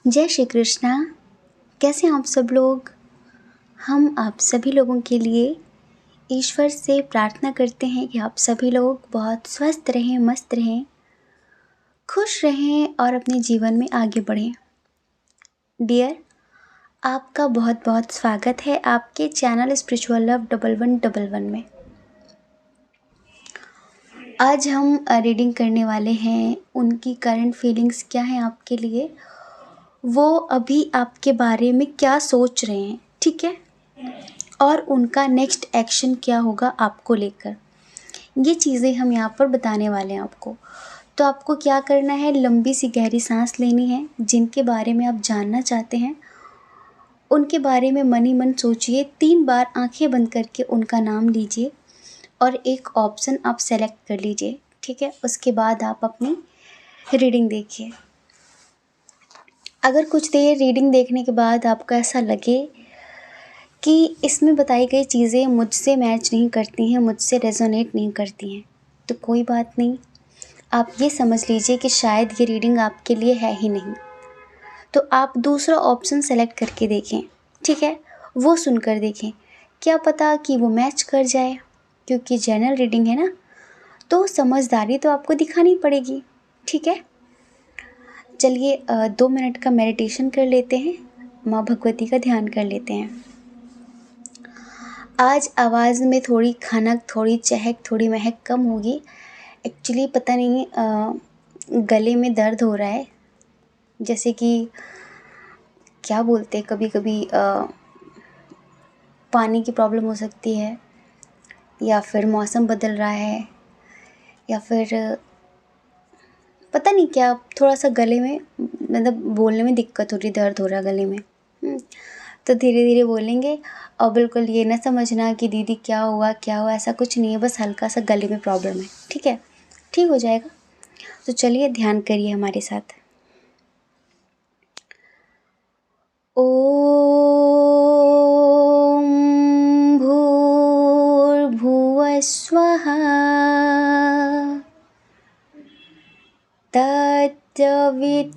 जय श्री कृष्णा। कैसे हैं आप सब लोग। हम आप सभी लोगों के लिए ईश्वर से प्रार्थना करते हैं कि आप सभी लोग बहुत स्वस्थ रहें, मस्त रहें, खुश रहें और अपने जीवन में आगे बढ़ें। डियर, आपका बहुत बहुत स्वागत है आपके चैनल स्पिरिचुअल लव 1111 में। आज हम रीडिंग करने वाले हैं उनकी करंट फीलिंग्स क्या हैं आपके लिए, वो अभी आपके बारे में क्या सोच रहे हैं, ठीक है, और उनका नेक्स्ट एक्शन क्या होगा आपको लेकर। ये चीज़ें हम यहाँ पर बताने वाले हैं आपको। तो आपको क्या करना है, लंबी सी गहरी सांस लेनी है। जिनके बारे में आप जानना चाहते हैं उनके बारे में मन ही मन सोचिए, 3 बार आंखें बंद करके उनका नाम लीजिए और एक ऑप्शन आप सेलेक्ट कर लीजिए, ठीक है। उसके बाद आप अपनी रीडिंग देखिए। अगर कुछ देर रीडिंग देखने के बाद आपको ऐसा लगे कि इसमें बताई गई चीज़ें मुझसे मैच नहीं करती हैं, मुझसे रेजोनेट नहीं करती हैं, तो कोई बात नहीं, आप ये समझ लीजिए कि शायद ये रीडिंग आपके लिए है ही नहीं। तो आप दूसरा ऑप्शन सेलेक्ट करके देखें, ठीक है, वो सुनकर देखें, क्या पता कि वो मैच कर जाए। क्योंकि जनरल रीडिंग है ना, तो समझदारी तो आपको दिखानी पड़ेगी, ठीक है। चलिए 2 मिनट का मेडिटेशन कर लेते हैं, माँ भगवती का ध्यान कर लेते हैं। आज आवाज़ में थोड़ी खनक, थोड़ी चहक, थोड़ी महक कम होगी। एक्चुअली पता नहीं गले में दर्द हो रहा है, जैसे कि क्या बोलते हैं, कभी कभी पानी की प्रॉब्लम हो सकती है, या फिर मौसम बदल रहा है, या फिर पता नहीं क्या, थोड़ा सा गले में मतलब बोलने में दिक्कत हो रही, दर्द हो रहा है गले में। तो धीरे धीरे बोलेंगे। और बिल्कुल ये ना समझना कि दीदी क्या हुआ क्या हुआ, ऐसा कुछ नहीं है, बस हल्का सा गले में प्रॉब्लम है, ठीक है, ठीक हो जाएगा। तो चलिए ध्यान करिए हमारे साथ। ओम भूर्भुवः स्वः तत्सवितुर्वरेण्यं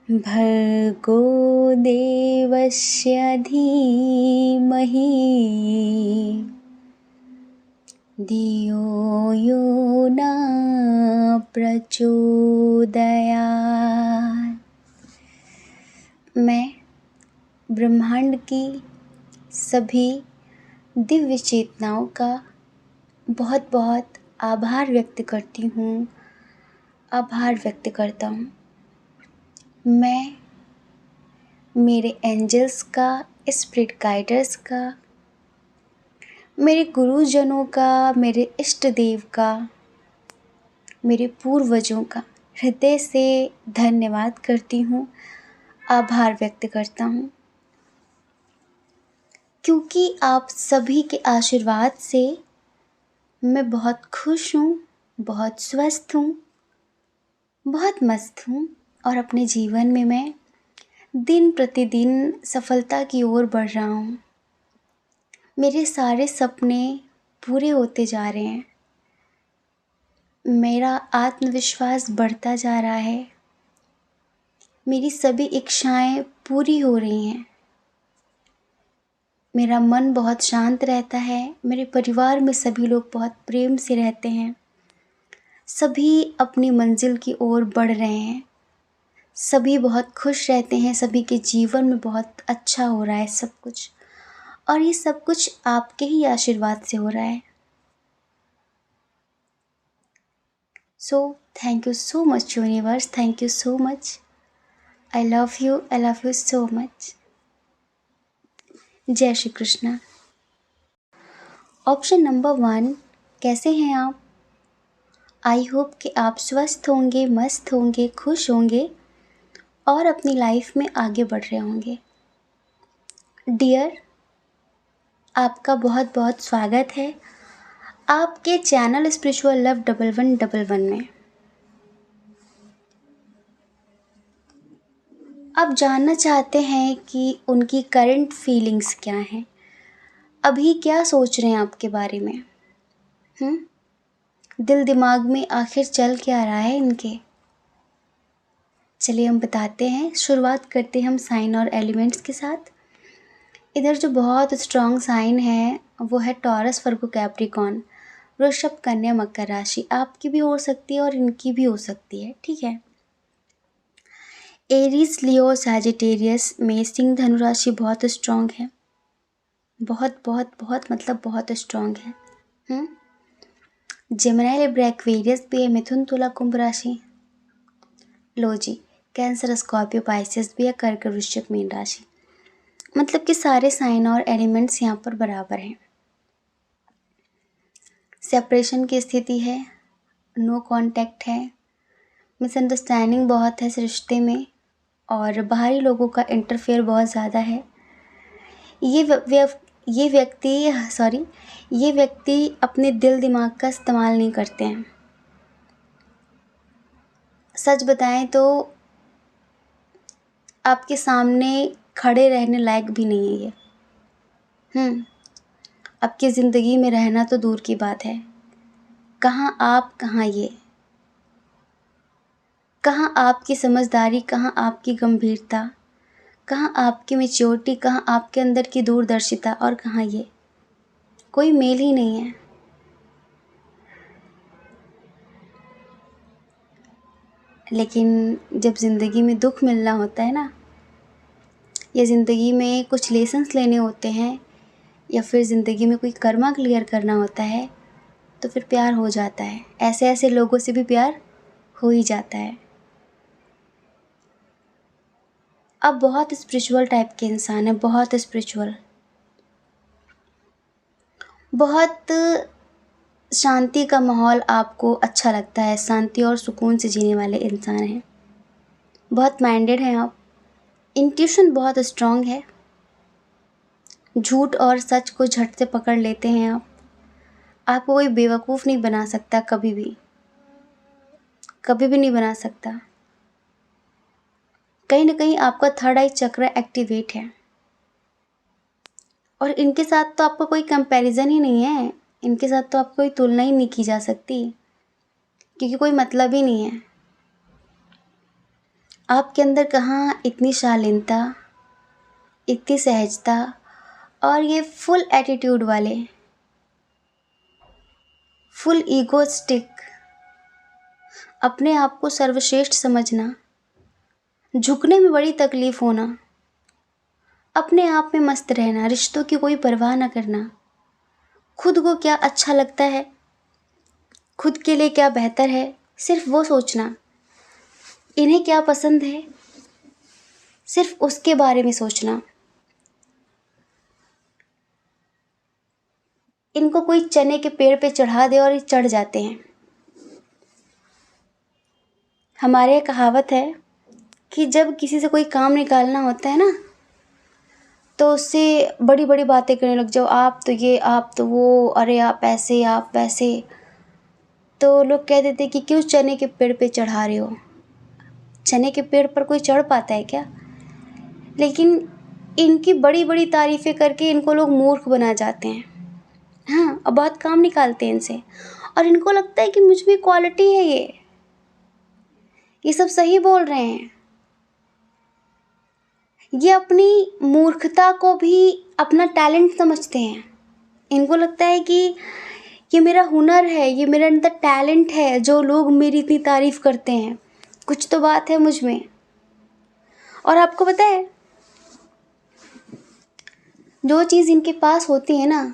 भर्गो देवस्य धीमहि धियो यो न प्रचोदयात्। मैं ब्रह्मांड की सभी दिव्य चेतनाओं का बहुत बहुत आभार व्यक्त करती हूँ, आभार व्यक्त करता हूँ। मैं मेरे एंजल्स का, स्पिरिट गाइडर्स का, मेरे गुरुजनों का, मेरे इष्ट देव का, मेरे पूर्वजों का हृदय से धन्यवाद करती हूँ, आभार व्यक्त करता हूँ। क्योंकि आप सभी के आशीर्वाद से मैं बहुत खुश हूँ, बहुत स्वस्थ हूँ, बहुत मस्त हूँ, और अपने जीवन में मैं दिन प्रतिदिन सफलता की ओर बढ़ रहा हूँ। मेरे सारे सपने पूरे होते जा रहे हैं, मेरा आत्मविश्वास बढ़ता जा रहा है, मेरी सभी इच्छाएं पूरी हो रही हैं, मेरा मन बहुत शांत रहता है, मेरे परिवार में सभी लोग बहुत प्रेम से रहते हैं, सभी अपनी मंजिल की ओर बढ़ रहे हैं, सभी बहुत खुश रहते हैं, सभी के जीवन में बहुत अच्छा हो रहा है सब कुछ, और ये सब कुछ आपके ही आशीर्वाद से हो रहा है। So thank you so much universe, thank you so much, I love you so much. जय श्री कृष्णा। ऑप्शन नंबर 1, कैसे हैं आप। आई होप कि आप स्वस्थ होंगे, मस्त होंगे, खुश होंगे और अपनी लाइफ में आगे बढ़ रहे होंगे। डियर, आपका बहुत बहुत स्वागत है आपके चैनल स्पिरिचुअल लव 1111 में। आप जानना चाहते हैं कि उनकी करंट फीलिंग्स क्या हैं, अभी क्या सोच रहे हैं आपके बारे में। दिल दिमाग में आखिर चल क्या रहा है इनके। चलिए हम बताते हैं, शुरुआत करते हैं हम साइन और एलिमेंट्स के साथ। इधर जो बहुत स्ट्रॉन्ग साइन है वो है टॉरस, वर्गो, कैप्रिकॉर्न, वृषभ, कन्या, मकर राशि। आपकी भी हो सकती है और इनकी भी हो सकती है, ठीक है। एरीज, लियो, सैजिटेरियस में सिंह, धनु राशि बहुत स्ट्रॉन्ग है, बहुत बहुत बहुत मतलब बहुत स्ट्रॉन्ग है। जेमिनी, लिब्रा, एक्वेरियस भी है, मिथुन, तुला, कुंभ राशि। लो जी, कैंसर, स्कॉर्पियो, पाइसेस भी है, कर्क, वृश्चिक, मीन राशि। मतलब कि सारे साइन और एलिमेंट्स यहाँ पर बराबर हैं। सेपरेशन की स्थिति है, नो कांटेक्ट है, मिसअंडरस्टैंडिंग बहुत है इस रिश्ते में, और बाहरी लोगों का इंटरफेयर बहुत ज़्यादा है। ये व्यक्ति अपने दिल दिमाग का इस्तेमाल नहीं करते हैं। सच बताएं तो आपके सामने खड़े रहने लायक भी नहीं है ये। आपकी ज़िंदगी में रहना तो दूर की बात है, कहाँ आप कहाँ ये, कहाँ आपकी समझदारी, कहाँ आपकी गंभीरता, कहाँ आपकी मैच्योरिटी, कहाँ आपके अंदर की दूरदर्शिता, और कहाँ ये। कोई मेल ही नहीं है। लेकिन जब ज़िंदगी में दुख मिलना होता है ना, या ज़िंदगी में कुछ लेसन्स लेने होते हैं, या फिर ज़िंदगी में कोई कर्मा क्लियर करना होता है, तो फिर प्यार हो जाता है। ऐसे ऐसे लोगों से भी प्यार हो ही जाता है। अब बहुत स्पिरिचुअल टाइप के इंसान है, बहुत स्पिरिचुअल, बहुत शांति का माहौल आपको अच्छा लगता है, शांति और सुकून से जीने वाले इंसान हैं, बहुत माइंडेड हैं आप, इंट्यूशन बहुत स्ट्रांग है, झूठ और सच को झट से पकड़ लेते हैं आप। आपको कोई बेवकूफ़ नहीं बना सकता, कभी भी नहीं बना सकता। कहीं ना कहीं आपका थर्ड आई चक्र एक्टिवेट है, और इनके साथ तो आपका कोई कंपैरिजन ही नहीं है, इनके साथ तो आपको कोई तुलना ही नहीं की जा सकती, क्योंकि कोई मतलब ही नहीं है। आपके अंदर कहाँ इतनी शालीनता, इतनी सहजता, और ये फुल एटीट्यूड वाले, फुल ईगोस्टिक, अपने आप को सर्वश्रेष्ठ समझना, झुकने में बड़ी तकलीफ होना, अपने आप में मस्त रहना, रिश्तों की कोई परवाह ना करना, खुद को क्या अच्छा लगता है, खुद के लिए क्या बेहतर है, सिर्फ वो सोचना, इन्हें क्या पसंद है, सिर्फ उसके बारे में सोचना। इनको कोई चने के पेड़ पे चढ़ा दे और ये चढ़ जाते हैं। हमारे यहाँ कहावत है कि जब किसी से कोई काम निकालना होता है ना, तो उससे बड़ी बड़ी बातें करने लग जाओ, आप तो ये, आप तो वो, अरे आप ऐसे, आप वैसे। तो लोग कह देते कि क्यों चने के पेड़ पे चढ़ा रहे हो। चने के पेड़ पर कोई चढ़ पाता है क्या? लेकिन इनकी बड़ी बड़ी तारीफ़ें करके इनको लोग मूर्ख बना जाते हैं। हाँ, और बहुत काम निकालते हैं इनसे, और इनको लगता है कि मुझ में क्वालिटी है, ये सब सही बोल रहे हैं। ये अपनी मूर्खता को भी अपना टैलेंट समझते हैं। इनको लगता है कि ये मेरा हुनर है, ये मेरे अंदर टैलेंट है, जो लोग मेरी इतनी तारीफ़ करते हैं, कुछ तो बात है मुझ में। और आपको पता है, जो चीज़ इनके पास होती है ना,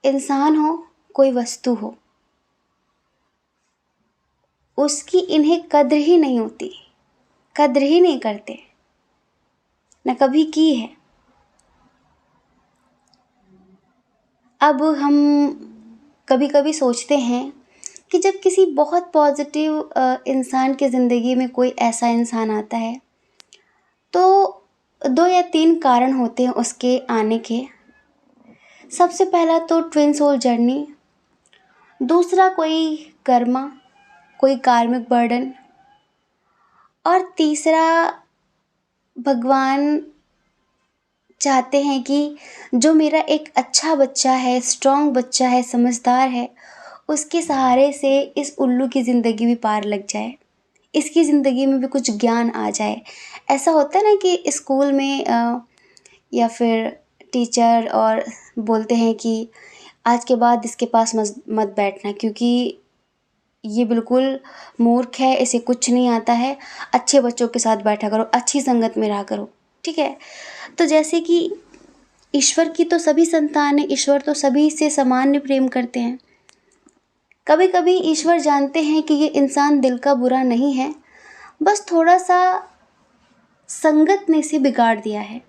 इंसान हो कोई वस्तु हो, उसकी इन्हें कद्र ही नहीं होती, कद्र ही नहीं करते, न कभी की है। अब हम कभी कभी सोचते हैं कि जब किसी बहुत पॉजिटिव इंसान की ज़िंदगी में कोई ऐसा इंसान आता है, तो 2 या 3 कारण होते हैं उसके आने के। सबसे पहला तो ट्विन सोल जर्नी, दूसरा कोई कर्मा, कोई कार्मिक बर्डन, और तीसरा भगवान चाहते हैं कि जो मेरा एक अच्छा बच्चा है, स्ट्रॉन्ग बच्चा है, समझदार है, उसके सहारे से इस उल्लू की ज़िंदगी भी पार लग जाए, इसकी ज़िंदगी में भी कुछ ज्ञान आ जाए। ऐसा होता है ना कि स्कूल में या फिर टीचर और बोलते हैं कि आज के बाद इसके पास मत बैठना, क्योंकि ये बिल्कुल मूर्ख है, इसे कुछ नहीं आता है, अच्छे बच्चों के साथ बैठा करो, अच्छी संगत में रहा करो। ठीक है। तो जैसे कि ईश्वर की तो सभी संतान है, ईश्वर तो सभी से सामान्य प्रेम करते हैं। कभी कभी ईश्वर जानते हैं कि ये इंसान दिल का बुरा नहीं है, बस थोड़ा सा संगत ने इसे बिगाड़ दिया है,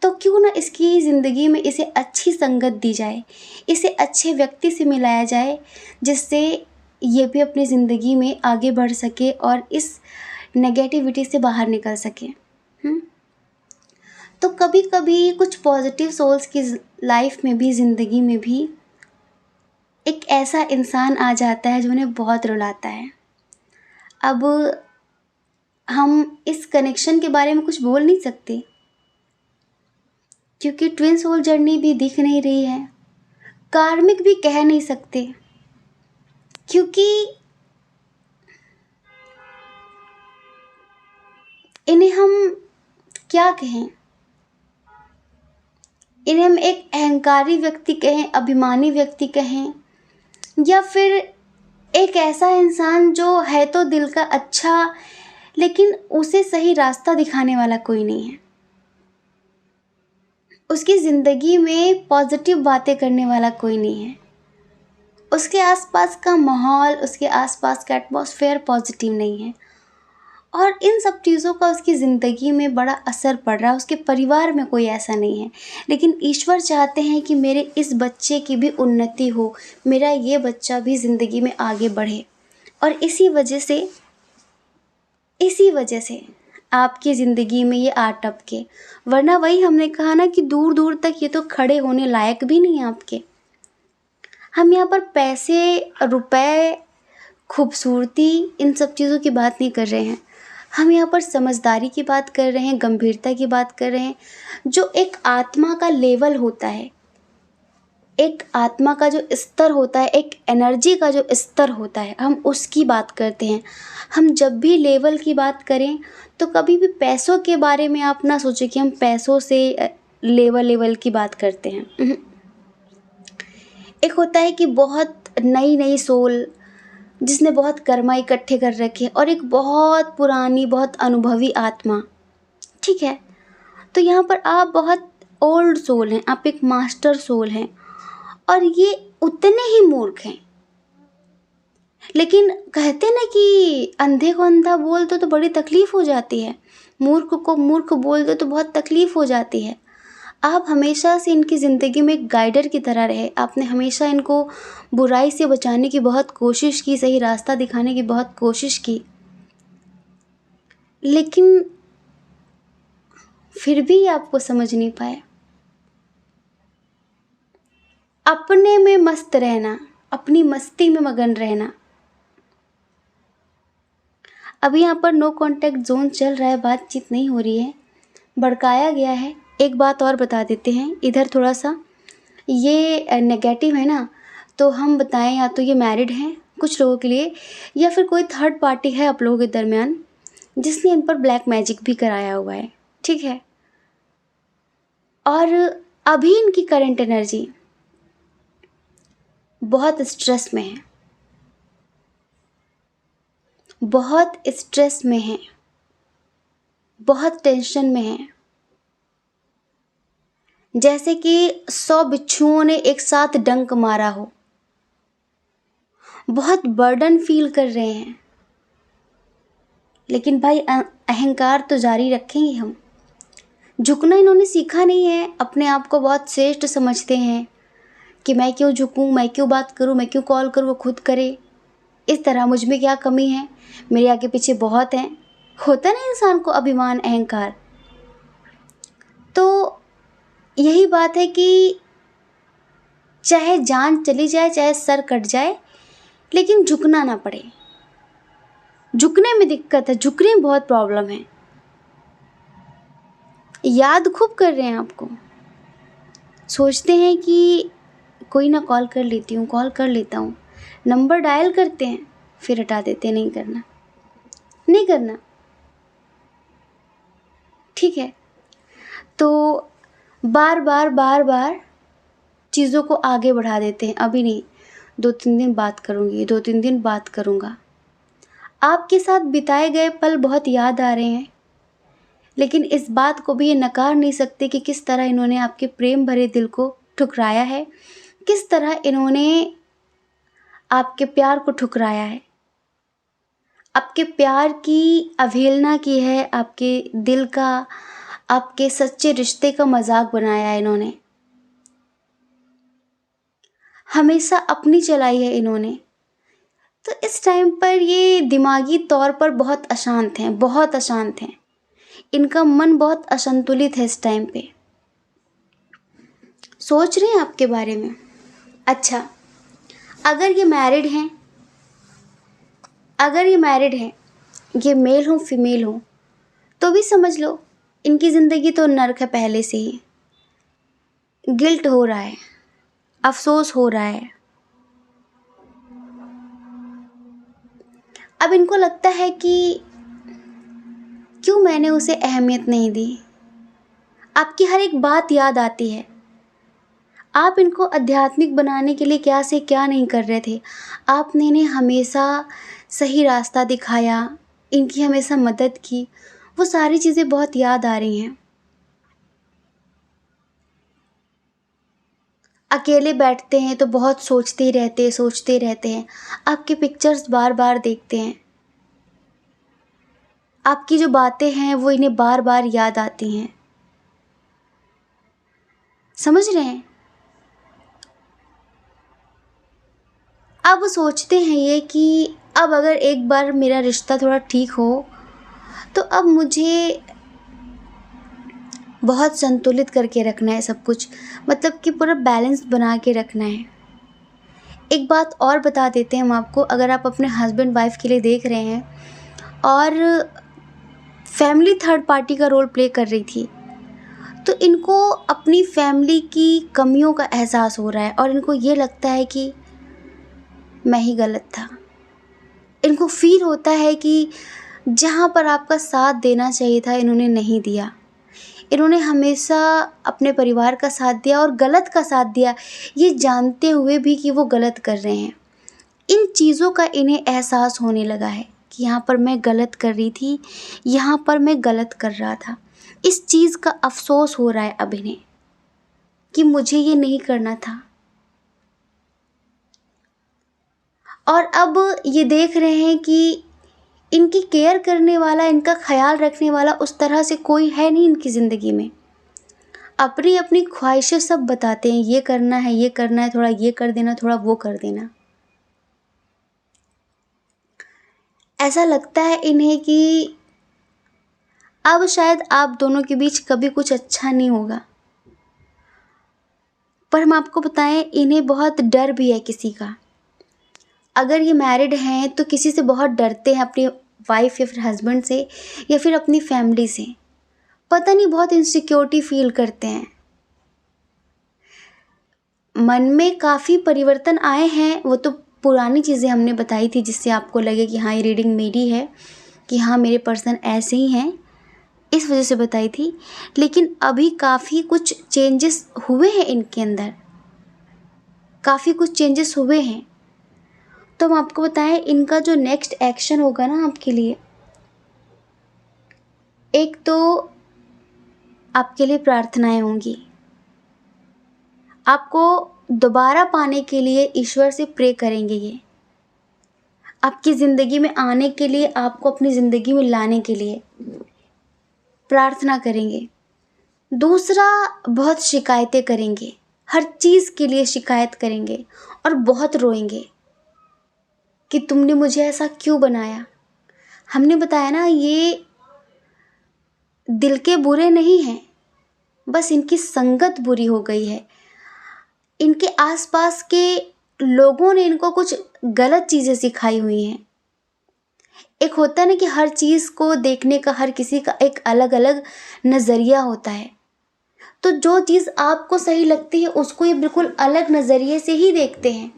तो क्यों ना इसकी ज़िंदगी में इसे अच्छी संगत दी जाए, इसे अच्छे व्यक्ति से मिलाया जाए, जिससे ये भी अपनी ज़िंदगी में आगे बढ़ सके और इस नेगेटिविटी से बाहर निकल सके। तो कभी कभी कुछ पॉजिटिव सोल्स की लाइफ में भी, ज़िंदगी में भी एक ऐसा इंसान आ जाता है जो उन्हें बहुत रुलाता है। अब हम इस कनेक्शन के बारे में कुछ बोल नहीं सकते, क्योंकि ट्विन सोल जर्नी भी दिख नहीं रही है, कार्मिक भी कह नहीं सकते, क्योंकि इन्हें हम क्या कहें, इन्हें हम एक अहंकारी व्यक्ति कहें, अभिमानी व्यक्ति कहें, या फिर एक ऐसा इंसान जो है तो दिल का अच्छा, लेकिन उसे सही रास्ता दिखाने वाला कोई नहीं है, उसकी ज़िंदगी में पॉजिटिव बातें करने वाला कोई नहीं है, उसके आसपास का माहौल, उसके आसपास का एटमॉस्फेयर पॉजिटिव नहीं है, और इन सब चीज़ों का उसकी ज़िंदगी में बड़ा असर पड़ रहा है। उसके परिवार में कोई ऐसा नहीं है, लेकिन ईश्वर चाहते हैं कि मेरे इस बच्चे की भी उन्नति हो, मेरा ये बच्चा भी ज़िंदगी में आगे बढ़े, और इसी वजह से आपकी ज़िंदगी में ये आ टपके। वरना वही हमने कहा ना कि दूर दूर तक ये तो खड़े होने लायक भी नहीं है आपके। हम यहाँ पर पैसे, रुपए, खूबसूरती, इन सब चीज़ों की बात नहीं कर रहे हैं। हम यहाँ पर समझदारी की बात कर रहे हैं, गंभीरता की बात कर रहे हैं। जो एक आत्मा का लेवल होता है, एक आत्मा का जो स्तर होता है, एक एनर्जी का जो स्तर होता है, हम उसकी बात करते हैं। हम जब भी लेवल की बात करें तो कभी भी पैसों के बारे में आप ना सोचें कि हम पैसों से लेवल की बात करते हैं। एक होता है कि बहुत नई नई सोल जिसने बहुत कर्मा इकट्ठे कर रखे, और एक बहुत पुरानी, बहुत अनुभवी आत्मा। ठीक है। तो यहाँ पर आप बहुत ओल्ड सोल हैं, आप एक मास्टर सोल हैं, और ये उतने ही मूर्ख हैं। लेकिन कहते ना कि अंधे को अंधा बोल दो तो बड़ी तकलीफ हो जाती है, मूर्ख को मूर्ख बोल दो तो बहुत तकलीफ हो जाती है। आप हमेशा से इनकी ज़िंदगी में एक गाइडर की तरह रहे। आपने हमेशा इनको बुराई से बचाने की बहुत कोशिश की, सही रास्ता दिखाने की बहुत कोशिश की, लेकिन फिर भी आपको समझ नहीं पाए। अपने में मस्त रहना, अपनी मस्ती में मगन रहना। अभी यहाँ पर नो कांटेक्ट जोन चल रहा है, बातचीत नहीं हो रही है, भड़काया गया है। एक बात और बता देते हैं, इधर थोड़ा सा ये नेगेटिव है ना, तो हम बताएं या तो ये मैरिड हैं कुछ लोगों के लिए, या फिर कोई थर्ड पार्टी है आप लोगों के दरमियान जिसने इन पर ब्लैक मैजिक भी कराया हुआ है। ठीक है। और अभी इनकी करंट एनर्जी बहुत स्ट्रेस में है, बहुत स्ट्रेस में है, बहुत टेंशन में है, जैसे कि 100 बिच्छुओं ने एक साथ डंक मारा हो। बहुत बर्डन फील कर रहे हैं, लेकिन भाई अहंकार तो जारी रखेंगे हम। झुकना इन्होंने सीखा नहीं है, अपने आप को बहुत श्रेष्ठ समझते हैं कि मैं क्यों झुकूं, मैं क्यों बात करूं, मैं क्यों कॉल करूं, वो खुद करे। इस तरह मुझ में क्या कमी है, मेरे आगे पीछे बहुत हैं। होता है ना इंसान को अभिमान, अहंकार। तो यही बात है कि चाहे जान चली जाए, चाहे सर कट जाए, लेकिन झुकना ना पड़े। झुकने में दिक्कत है, झुकने में बहुत प्रॉब्लम है। याद खूब कर रहे हैं आपको, सोचते हैं कि कोई ना कॉल कर लेती हूँ, कॉल कर लेता हूँ, नंबर डायल करते हैं फिर हटा देते हैं, नहीं करना, नहीं करना, ठीक है। तो बार बार बार बार चीज़ों को आगे बढ़ा देते हैं, अभी नहीं, 2-3 दिन बात करूँगी, 2-3 दिन बात करूँगा। आपके साथ बिताए गए पल बहुत याद आ रहे हैं, लेकिन इस बात को भी ये नकार नहीं सकते कि किस तरह इन्होंने आपके प्रेम भरे दिल को ठुकराया है, किस तरह इन्होंने आपके प्यार को ठुकराया है, आपके प्यार की अवहेलना की है, आपके दिल का, आपके सच्चे रिश्ते का मजाक बनाया है इन्होंने, हमेशा अपनी चलाई है इन्होंने। तो इस टाइम पर ये दिमागी तौर पर बहुत अशांत हैं, बहुत अशांत हैं, इनका मन बहुत असंतुलित है इस टाइम पे, सोच रहे हैं आपके बारे में। अच्छा, अगर ये मैरिड हैं, अगर ये मैरिड हैं, ये मेल हो फीमेल हो, तो भी समझ लो इनकी ज़िंदगी तो नर्क है पहले से ही। गिल्ट हो रहा है, अफसोस हो रहा है, अब इनको लगता है कि क्यों मैंने उसे अहमियत नहीं दी। आपकी हर एक बात याद आती है, आप इनको आध्यात्मिक बनाने के लिए क्या से क्या नहीं कर रहे थे। आपने इन्हें हमेशा सही रास्ता दिखाया, इनकी हमेशा मदद की, वो सारी चीज़ें बहुत याद आ रही हैं। अकेले बैठते हैं तो बहुत सोचते रहते हैं, आपके पिक्चर्स बार बार देखते हैं, आपकी जो बातें हैं वो इन्हें बार बार याद आती हैं, समझ रहे हैं। अब सोचते हैं ये कि अब अगर एक बार मेरा रिश्ता थोड़ा ठीक हो तो अब मुझे बहुत संतुलित करके रखना है सब कुछ, मतलब कि पूरा बैलेंस बना के रखना है। एक बात और बता देते हैं हम आपको, अगर आप अपने हस्बैंड वाइफ के लिए देख रहे हैं और फैमिली थर्ड पार्टी का रोल प्ले कर रही थी, तो इनको अपनी फैमिली की कमियों का एहसास हो रहा है और इनको ये लगता है कि मैं ही गलत था। इनको फील होता है कि जहाँ पर आपका साथ देना चाहिए था इन्होंने नहीं दिया, इन्होंने हमेशा अपने परिवार का साथ दिया और गलत का साथ दिया, ये जानते हुए भी कि वो गलत कर रहे हैं। इन चीज़ों का इन्हें एहसास होने लगा है कि यहाँ पर मैं गलत कर रही थी, यहाँ पर मैं गलत कर रहा था। इस चीज़ का अफसोस हो रहा है अब इन्हें कि मुझे ये नहीं करना था। और अब ये देख रहे हैं कि इनकी केयर करने वाला, इनका ख्याल रखने वाला उस तरह से कोई है नहीं इनकी ज़िंदगी में। अपनी अपनी ख्वाहिशें सब बताते हैं, ये करना है, ये करना है, थोड़ा ये कर देना, थोड़ा वो कर देना। ऐसा लगता है इन्हें कि अब शायद आप दोनों के बीच कभी कुछ अच्छा नहीं होगा। पर हम आपको बताएं, इन्हें बहुत डर भी है किसी का। अगर ये मैरिड हैं तो किसी से बहुत डरते हैं, अपनी वाइफ या फिर हस्बैंड से या फिर अपनी फैमिली से, पता नहीं बहुत इनसिक्योरिटी फील करते हैं। मन में काफ़ी परिवर्तन आए हैं, वो तो पुरानी चीज़ें हमने बताई थी जिससे आपको लगे कि हाँ ये रीडिंग मेरी है, कि हाँ मेरे पर्सन ऐसे ही हैं, इस वजह से बताई थी। लेकिन अभी काफ़ी कुछ चेंजेस हुए हैं इनके अंदर, काफ़ी कुछ चेंजेस हुए हैं। तो हम आपको बताएं, इनका जो नेक्स्ट एक्शन होगा ना आपके लिए, एक तो आपके लिए प्रार्थनाएं होंगी, आपको दोबारा पाने के लिए ईश्वर से प्रे करेंगे, ये आपकी ज़िंदगी में आने के लिए, आपको अपनी ज़िंदगी में लाने के लिए प्रार्थना करेंगे। दूसरा, बहुत शिकायतें करेंगे, हर चीज़ के लिए शिकायत करेंगे और बहुत रोएंगे कि तुमने मुझे ऐसा क्यों बनाया। हमने बताया ना, ये दिल के बुरे नहीं हैं, बस इनकी संगत बुरी हो गई है। इनके आसपास के लोगों ने इनको कुछ गलत चीज़ें सिखाई हुई हैं। एक होता है ना कि हर चीज़ को देखने का हर किसी का एक अलग अलग नज़रिया होता है, तो जो चीज़ आपको सही लगती है उसको ये बिल्कुल अलग नज़रिए से ही देखते हैं।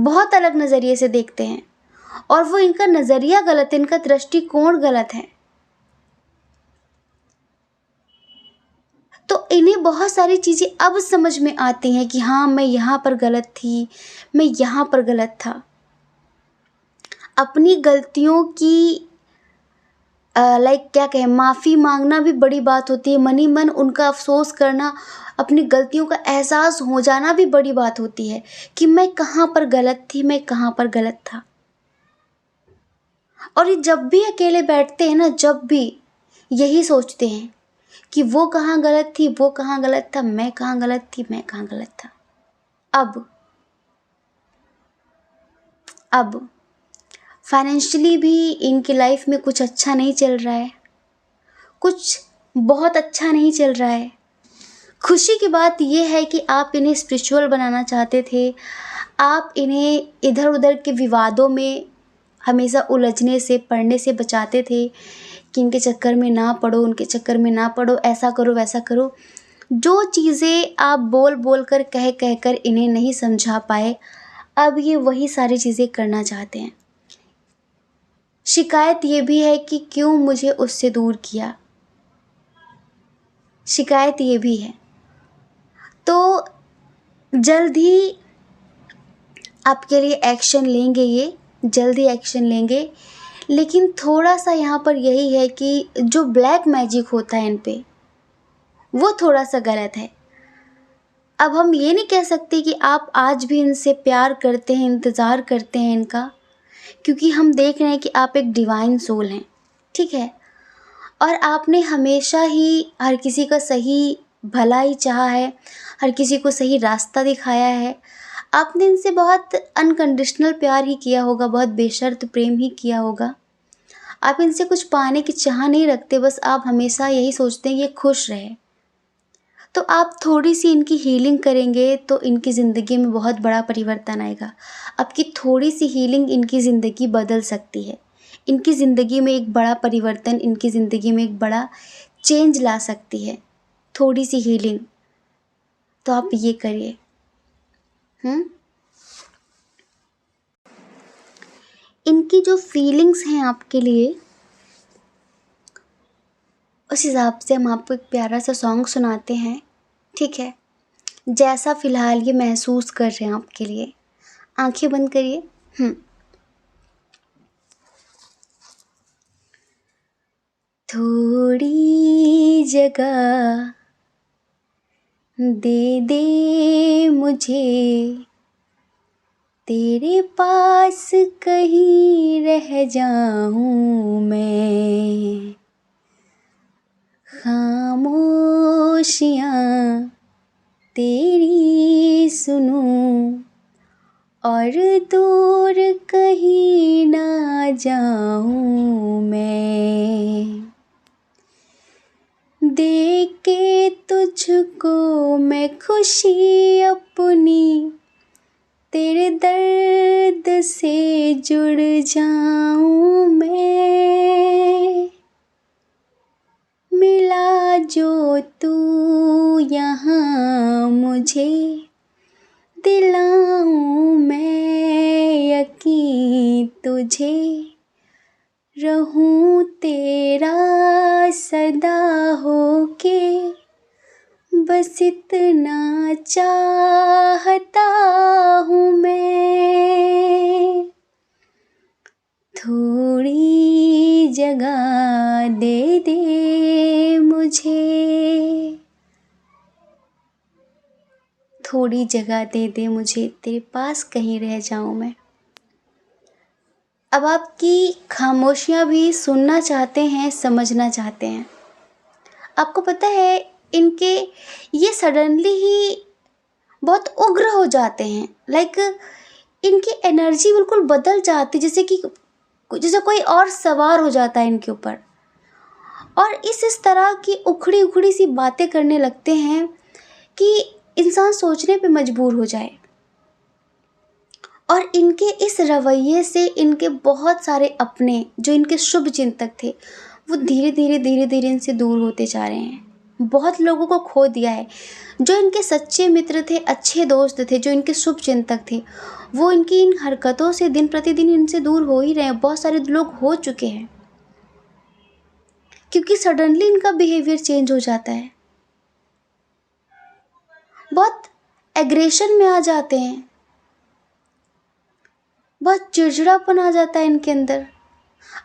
बहुत अलग नज़रिए से देखते हैं और वो इनका नज़रिया गलत है, इनका दृष्टिकोण गलत है। तो इन्हें बहुत सारी चीज़ें अब समझ में आती हैं कि हाँ, मैं यहाँ पर गलत थी, मैं यहाँ पर गलत था। अपनी गलतियों की लाइक क्या कहें, माफ़ी मांगना भी बड़ी बात होती है। मन ही मन उनका अफ़सोस करना, अपनी गलतियों का एहसास हो जाना भी बड़ी बात होती है कि मैं कहाँ पर गलत थी, मैं कहाँ पर गलत था। और ये जब भी अकेले बैठते हैं ना, जब भी यही सोचते हैं कि वो कहाँ गलत थी, वो कहाँ गलत था, मैं कहाँ गलत थी, मैं कहाँ गलत था। अब फाइनेंशियली भी इनकी लाइफ में कुछ अच्छा नहीं चल रहा है, कुछ बहुत अच्छा नहीं चल रहा है। खुशी की बात यह है कि आप इन्हें स्पिरिचुअल बनाना चाहते थे, आप इन्हें इधर उधर के विवादों में हमेशा उलझने से, पड़ने से बचाते थे कि इनके चक्कर में ना पड़ो, उनके चक्कर में ना पड़ो, ऐसा करो वैसा करो। जो चीज़ें आप बोल बोल कर, कह कह कर इन्हें नहीं समझा पाए, अब ये वही सारी चीज़ें करना चाहते हैं। शिकायत ये भी है कि क्यों मुझे उससे दूर किया, शिकायत ये भी है। तो जल्द ही आपके लिए एक्शन लेंगे, ये जल्द ही एक्शन लेंगे। लेकिन थोड़ा सा यहाँ पर यही है कि जो ब्लैक मैजिक होता है इन पे, वो थोड़ा सा गलत है। अब हम ये नहीं कह सकते कि आप आज भी इनसे प्यार करते हैं, इंतज़ार करते हैं इनका, क्योंकि हम देख रहे हैं कि आप एक डिवाइन सोल हैं, ठीक है। और आपने हमेशा ही हर किसी का सही भला ही चाहा है, हर किसी को सही रास्ता दिखाया है। आपने इनसे बहुत अनकंडीशनल प्यार ही किया होगा, बहुत बेशर्त प्रेम ही किया होगा। आप इनसे कुछ पाने की चाह नहीं रखते, बस आप हमेशा यही सोचते हैं ये खुश रहे। तो आप थोड़ी सी इनकी हीलिंग करेंगे तो इनकी ज़िंदगी में बहुत बड़ा परिवर्तन आएगा। आपकी थोड़ी सी हीलिंग इनकी ज़िंदगी बदल सकती है, इनकी ज़िंदगी में एक बड़ा परिवर्तन, इनकी ज़िंदगी में एक बड़ा चेंज ला सकती है, थोड़ी सी हीलिंग। तो आप ये करिए। इनकी जो फीलिंग्स हैं आपके लिए, उस हिसाब से हम आपको एक प्यारा सा सॉन्ग सुनाते हैं, ठीक है। जैसा फ़िलहाल ये महसूस कर रहे हैं आपके लिए। आंखें बंद करिए। थोड़ी जगह दे दे मुझे, तेरे पास कहीं रह जाऊं मैं। खामोशियाँ तेरी सुनूं और दूर कहीं ना जाऊं मैं। देख के तुझको मैं खुशी अपनी, तेरे दर्द से जुड़ जाऊं मैं। मिला जो तू यहाँ मुझे, दिलाऊं मैं यकीन तुझे। रहूं तेरा सदा होके, बस इतना चाहता हूँ मैं। थोड़ी जगह दे दे मुझे, थोड़ी जगह दे दे मुझे, तेरे पास कहीं रह जाऊं मैं। अब आपकी खामोशियाँ भी सुनना चाहते हैं, समझना चाहते हैं। आपको पता है इनके ये सडनली ही बहुत उग्र हो जाते हैं, लाइक इनकी एनर्जी बिल्कुल बदल जाती, जैसे कोई और सवार हो जाता है इनके ऊपर, और इस तरह की उखड़ी उखड़ी सी बातें करने लगते हैं कि इंसान सोचने पे मजबूर हो जाए। और इनके इस रवैये से इनके बहुत सारे अपने जो इनके शुभ चिंतक थे, वो धीरे धीरे इनसे दूर होते जा रहे हैं। बहुत लोगों को खो दिया है। जो इनके सच्चे मित्र थे, अच्छे दोस्त थे, जो इनके शुभ चिंतक थे, वो इनकी इन हरकतों से दिन प्रतिदिन इनसे दूर हो ही रहे हैं। बहुत सारे लोग हो चुके हैं, क्योंकि सडनली इनका बिहेवियर चेंज हो जाता है। बहुत एग्रेशन में आ जाते हैं, बहुत चिड़चिड़ापन आ जाता है इनके अंदर।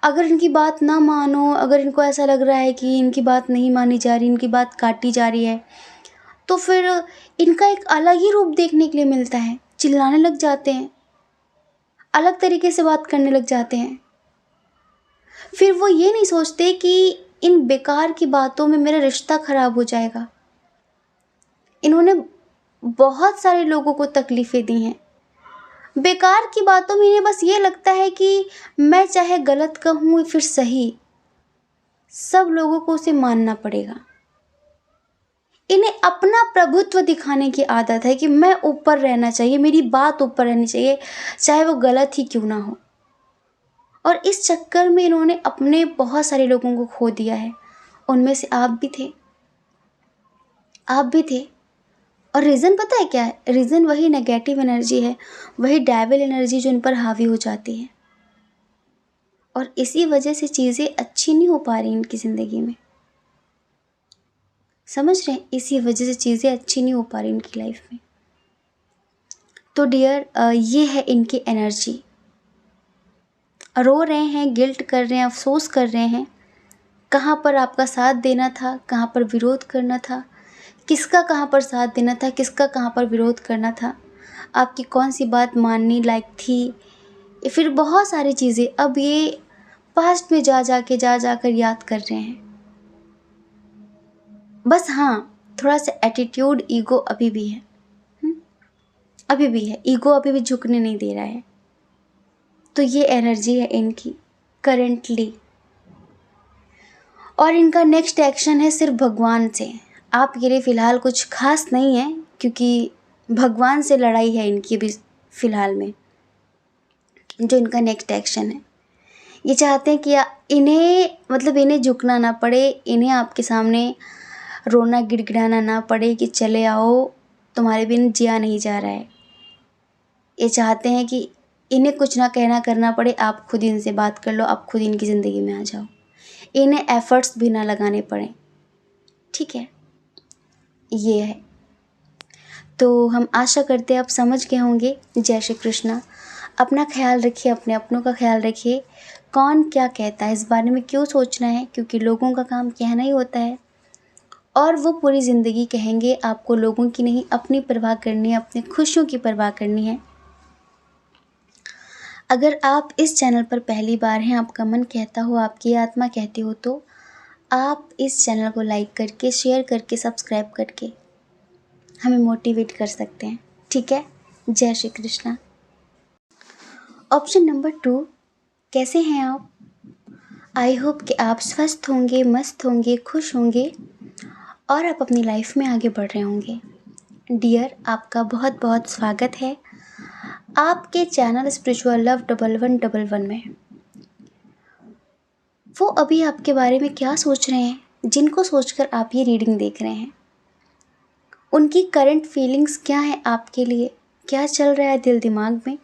अगर इनकी बात ना मानो, अगर इनको ऐसा लग रहा है कि इनकी बात नहीं मानी जा रही, इनकी बात काटी जा रही है, तो फिर इनका एक अलग ही रूप देखने के लिए मिलता है। चिल्लाने लग जाते हैं, अलग तरीके से बात करने लग जाते हैं। फिर वो ये नहीं सोचते कि इन बेकार की बातों में मेरा रिश्ता खराब हो जाएगा। इन्होंने बहुत सारे लोगों को तकलीफ़ें दी हैं। बेकार की बातों में इन्हें बस ये लगता है कि मैं चाहे गलत कहूँ फिर सही, सब लोगों को उसे मानना पड़ेगा। इन्हें अपना प्रभुत्व दिखाने की आदत है कि मैं ऊपर रहना चाहिए, मेरी बात ऊपर रहनी चाहिए, चाहे वो गलत ही क्यों ना हो। और इस चक्कर में इन्होंने अपने बहुत सारे लोगों को खो दिया है। उनमें से आप भी थे, आप भी थे। और रीज़न पता है क्या है? रीज़न वही नेगेटिव एनर्जी है, वही डेविल एनर्जी जो इन पर हावी हो जाती है। और इसी वजह से चीज़ें अच्छी नहीं हो पा रही इनकी ज़िंदगी में। समझ रहे हैं? इसी वजह से चीज़ें अच्छी नहीं हो पा रही इनकी लाइफ में। तो डियर, ये है इनकी एनर्जी। रो रहे हैं, गिल्ट कर रहे हैं, अफसोस कर रहे हैं। कहाँ पर आपका साथ देना था, कहाँ पर विरोध करना था, किसका कहाँ पर साथ देना था, किसका कहाँ पर विरोध करना था, आपकी कौन सी बात मानने लायक थी, या फिर बहुत सारी चीज़ें अब ये पास्ट में जा कर याद कर रहे हैं। बस हाँ, थोड़ा सा एटीट्यूड, ईगो अभी भी है। अभी भी है, ईगो अभी भी झुकने नहीं दे रहा है। तो ये एनर्जी है इनकी करेंटली। और इनका नेक्स्ट एक्शन है सिर्फ भगवान से। आपके लिए फ़िलहाल कुछ खास नहीं है, क्योंकि भगवान से लड़ाई है इनकी भी फ़िलहाल में। जो इनका नेक्स्ट एक्शन है, ये चाहते हैं कि इन्हें झुकना ना पड़े, इन्हें आपके सामने रोना गिड़गिड़ाना ना पड़े कि चले आओ, तुम्हारे बिन जिया नहीं जा रहा है। ये चाहते हैं कि इन्हें कुछ ना कहना करना पड़े, आप खुद इनसे बात कर लो, आप खुद इनकी ज़िंदगी में आ जाओ, इन्हें एफ़र्ट्स भी ना लगाने पड़े। ठीक है, ये है। तो हम आशा करते हैं आप समझ गए होंगे। जय श्री कृष्णा। अपना ख्याल रखिए, अपने अपनों का ख्याल रखिए। कौन क्या कहता है इस बारे में क्यों सोचना है, क्योंकि लोगों का काम कहना ही होता है, और वो पूरी ज़िंदगी कहेंगे। आपको लोगों की नहीं, अपनी परवाह करनी है, अपनी खुशियों की परवाह करनी है। अगर आप इस चैनल पर पहली बार हैं, आपका मन कहता हो, आपकी आत्मा कहती हो, तो आप इस चैनल को लाइक करके, शेयर करके, सब्सक्राइब करके हमें मोटिवेट कर सकते हैं। ठीक है, जय श्री कृष्णा। ऑप्शन नंबर 2, कैसे हैं आप? आई होप कि आप स्वस्थ होंगे, मस्त होंगे, खुश होंगे और आप अपनी लाइफ में आगे बढ़ रहे होंगे। डियर, आपका बहुत बहुत स्वागत है आपके चैनल स्पिरिचुअल लव 1111 में। वो अभी आपके बारे में क्या सोच रहे हैं, जिनको सोचकर आप ये रीडिंग देख रहे हैं? उनकी करंट फीलिंग्स क्या है आपके लिए? क्या चल रहा है दिल दिमाग में?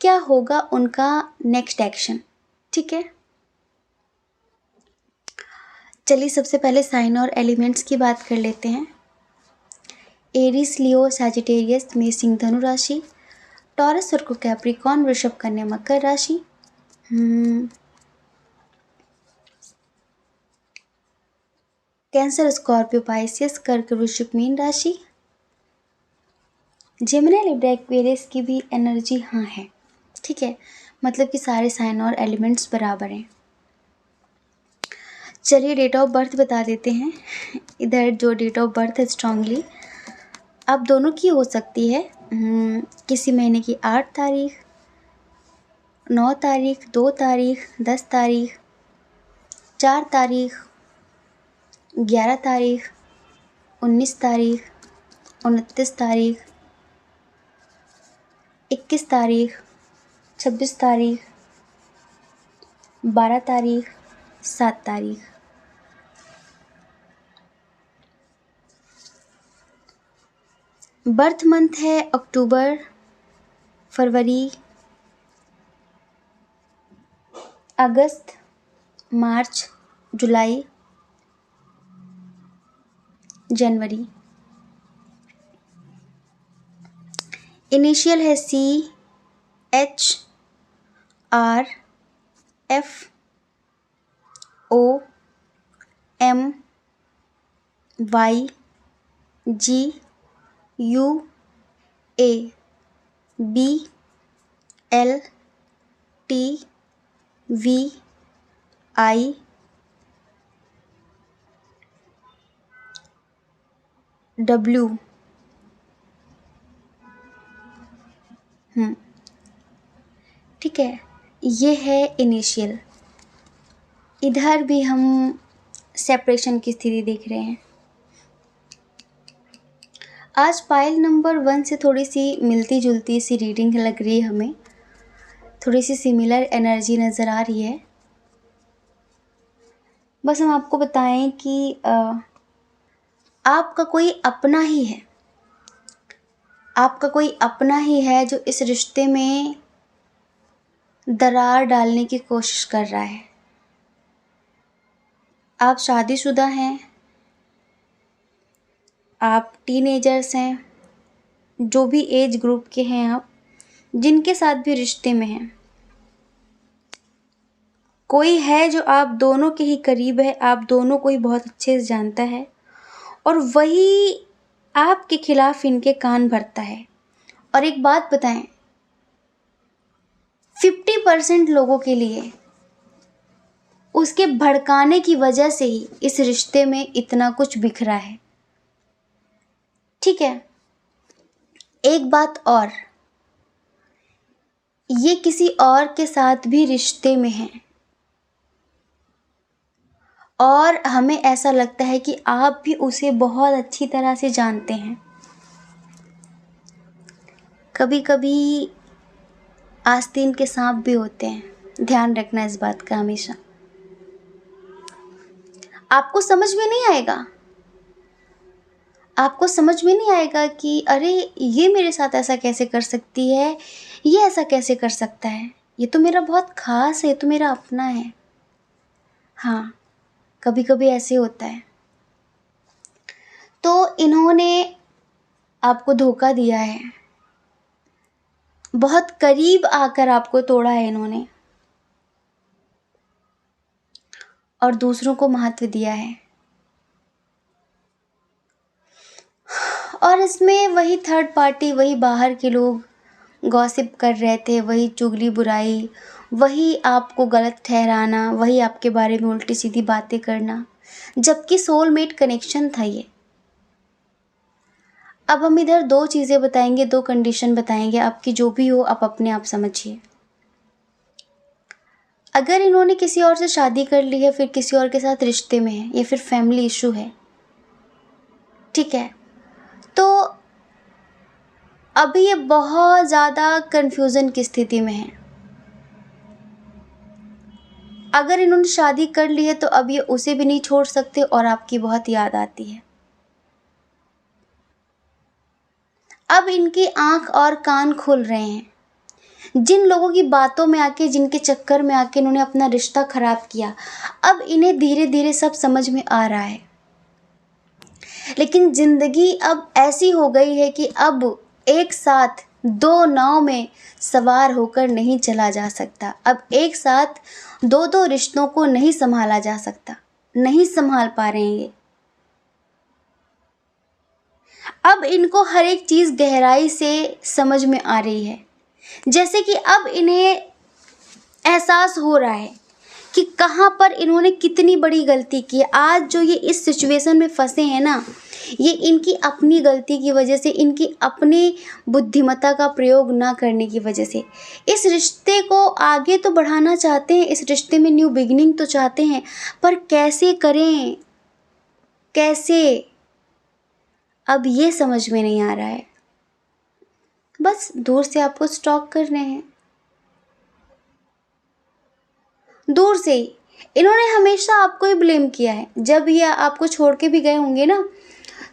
क्या होगा उनका नेक्स्ट एक्शन? ठीक है, चलिए सबसे पहले साइन और एलिमेंट्स की बात कर लेते हैं। एरीज, लियो, सैजिटेरियस, मेष, सिंह, धनु राशि, टॉरस और कैप्रिकॉर्न, वृषभ, कन्या, मकर राशि, कैंसर, स्कॉर्पियो, पाइसियस, कर्क, वृश्चिक, मीन राशि, जेमिनी, लिब्रा, एक्वेरियस की भी एनर्जी हाँ है। ठीक है, मतलब कि सारे साइन और एलिमेंट्स बराबर हैं। चलिए डेट ऑफ बर्थ बता देते हैं। इधर जो डेट ऑफ बर्थ है स्ट्रांगली आप दोनों की हो सकती है। किसी महीने की 8 तारीख, 9 तारीख, 2 तारीख, 10 तारीख, 4 तारीख, 11 तारीख, 19 तारीख, 29 तारीख, 21 तारीख, 26 तारीख, 12 तारीख, 7 तारीख। बर्थ मंथ है अक्टूबर, फरवरी, अगस्त, मार्च, जुलाई, जनवरी। इनिशियल है CHOMAVYGUWA। ठीक है, ये है इनिशियल। इधर भी हम सेपरेशन की स्थिति देख रहे हैं। आज पाइल नंबर 1 से थोड़ी सी मिलती जुलती सी रीडिंग लग रही है हमें, थोड़ी सी सिमिलर एनर्जी नज़र आ रही है। बस हम आपको बताएं कि आपका कोई अपना ही है, आपका कोई अपना ही है जो इस रिश्ते में दरार डालने की कोशिश कर रहा है। आप शादीशुदा हैं, आप टीनेजर्स हैं, जो भी एज ग्रुप के हैं आप, जिनके साथ भी रिश्ते में हैं, कोई है जो आप दोनों के ही करीब है, आप दोनों को ही बहुत अच्छे से जानता है और वही आपके खिलाफ इनके कान भरता है। और एक बात बताएं, 50% लोगों के लिए उसके भड़काने की वजह से ही इस रिश्ते में इतना कुछ बिखरा है। ठीक है, एक बात और, ये किसी और के साथ भी रिश्ते में है और हमें ऐसा लगता है कि आप भी उसे बहुत अच्छी तरह से जानते हैं। कभी कभी आस्तीन के सांप भी होते हैं, ध्यान रखना इस बात का हमेशा। आपको समझ में नहीं आएगा, आपको समझ में नहीं आएगा कि अरे ये मेरे साथ ऐसा कैसे कर सकती है, ये ऐसा कैसे कर सकता है, ये तो मेरा बहुत खास है, ये तो मेरा अपना है। हाँ, कभी कभी ऐसे होता है। तो इन्होंने आपको धोखा दिया है, बहुत करीब आकर आपको तोड़ा है इन्होंने और दूसरों को महत्व दिया है। और इसमें वही थर्ड पार्टी, वही बाहर के लोग गॉसिप कर रहे थे, वही चुगली बुराई, वही आपको गलत ठहराना, वही आपके बारे में उल्टी सीधी बातें करना, जबकि सोलमेट कनेक्शन था ये। अब हम इधर 2 चीज़ें बताएंगे, 2 कंडीशन बताएंगे, आपकी जो भी हो आप अपने आप समझिए। अगर इन्होंने किसी और से शादी कर ली है, फिर किसी और के साथ रिश्ते में है, या फिर फैमिली इशू है, ठीक है, तो अभी ये बहुत ज़्यादा कन्फ्यूज़न की स्थिति में है। अगर इन्होंने शादी कर ली है तो अब ये उसे भी नहीं छोड़ सकते और आपकी बहुत याद आती है। अब इनकी आंख और कान खुल रहे हैं। जिन लोगों की बातों में आके, जिनके चक्कर में आके इन्होंने अपना रिश्ता खराब किया, अब इन्हें धीरे धीरे सब समझ में आ रहा है। लेकिन जिंदगी अब ऐसी हो गई है कि अब एक साथ 2 नाव में सवार होकर नहीं चला जा सकता। अब एक साथ 2 रिश्तों को नहीं संभाला जा सकता, नहीं संभाल पा रहे हैं ये। अब इनको हर एक चीज़ गहराई से समझ में आ रही है। जैसे कि अब इन्हें एहसास हो रहा है कि कहाँ पर इन्होंने कितनी बड़ी गलती की है। आज जो ये इस सिचुएशन में फंसे हैं ना, ये इनकी अपनी गलती की वजह से, इनकी अपनी बुद्धिमत्ता का प्रयोग ना करने की वजह से। इस रिश्ते को आगे तो बढ़ाना चाहते हैं, इस रिश्ते में न्यू बिगिनिंग तो चाहते हैं, पर कैसे करें, कैसे, अब ये समझ में नहीं आ रहा है। बस दूर से आपको स्टॉक करने हैं, दूर से ही। इन्होंने हमेशा आपको ही ब्लेम किया है। जब ये आपको छोड़ के भी गए होंगे ना,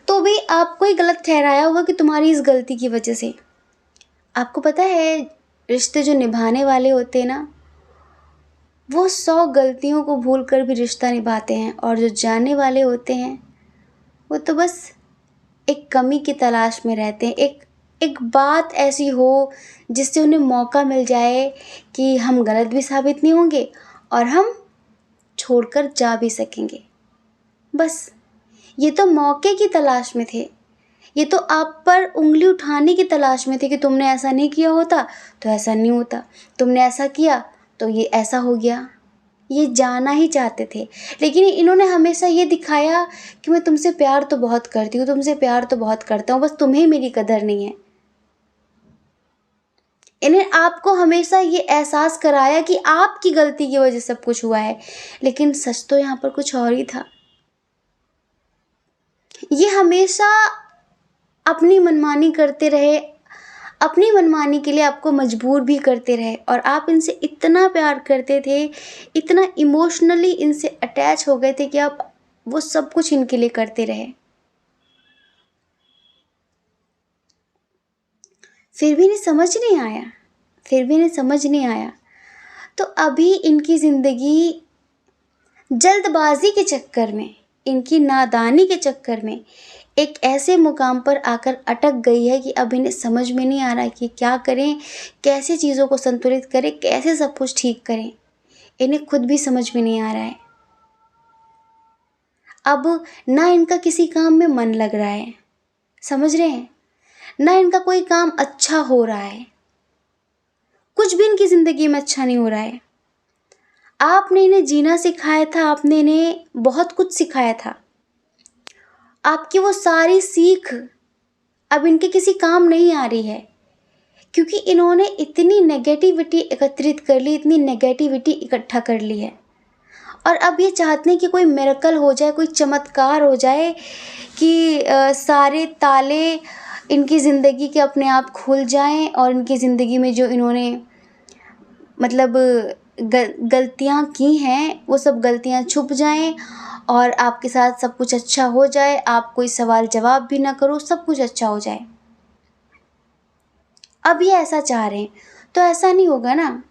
तो भी आपको ही गलत ठहराया होगा कि तुम्हारी इस गलती की वजह से। आपको पता है, रिश्ते जो निभाने वाले होते हैं ना, वो 100 गलतियों को भूल कर भी रिश्ता निभाते हैं, और जो जानने वाले होते हैं वो तो बस एक कमी की तलाश में रहते हैं। एक एक बात ऐसी हो जिससे उन्हें मौका मिल जाए कि हम गलत भी साबित नहीं होंगे और हम छोड़कर जा भी सकेंगे। बस ये तो मौके की तलाश में थे, ये तो आप पर उंगली उठाने की तलाश में थे कि तुमने ऐसा नहीं किया होता तो ऐसा नहीं होता, तुमने ऐसा किया तो ये ऐसा हो गया। ये जाना ही चाहते थे, लेकिन इन्होंने हमेशा ये दिखाया कि मैं तुमसे प्यार तो बहुत करती हूँ, तुमसे प्यार तो बहुत करता हूँ, बस तुम्हें मेरी कदर नहीं है। इन्हें आपको हमेशा ये एहसास कराया कि आपकी गलती की वजह से सब कुछ हुआ है, लेकिन सच तो यहाँ पर कुछ और ही था। ये हमेशा अपनी मनमानी करते रहे, अपनी मनमानी के लिए आपको मजबूर भी करते रहे, और आप इनसे इतना प्यार करते थे, इतना इमोशनली इनसे अटैच हो गए थे कि आप वो सब कुछ इनके लिए करते रहे। फिर भी इन्हें समझ नहीं आया, फिर भी इन्हें समझ नहीं आया। तो अभी इनकी ज़िंदगी जल्दबाजी के चक्कर में, इनकी नादानी के चक्कर में एक ऐसे मुकाम पर आकर अटक गई है कि अब इन्हें समझ में नहीं आ रहा कि क्या करें, कैसे चीज़ों को संतुलित करें, कैसे सब कुछ ठीक करें। इन्हें खुद भी समझ में नहीं आ रहा है। अब ना इनका किसी काम में मन लग रहा है, समझ रहे हैं, ना इनका कोई काम अच्छा हो रहा है, कुछ भी इनकी ज़िंदगी में अच्छा नहीं हो रहा है। आपने इन्हें जीना सिखाया था, आपने इन्हें बहुत कुछ सिखाया था, आपकी वो सारी सीख अब इनके किसी काम नहीं आ रही है, क्योंकि इन्होंने इतनी नेगेटिविटी एकत्रित कर ली, इतनी नेगेटिविटी इकट्ठा कर ली है, और अब ये चाहते हैं कि कोई मिरेकल हो जाए, कोई चमत्कार हो जाए कि सारे ताले इनकी ज़िंदगी के अपने आप खुल जाएं, और इनकी ज़िंदगी में जो इन्होंने मतलब गलतियाँ की हैं वो सब गलतियाँ छुप जाएं, और आपके साथ सब कुछ अच्छा हो जाए, आप कोई सवाल जवाब भी ना करो, सब कुछ अच्छा हो जाए। अब ये ऐसा चाह रहे हैं, तो ऐसा नहीं होगा ना,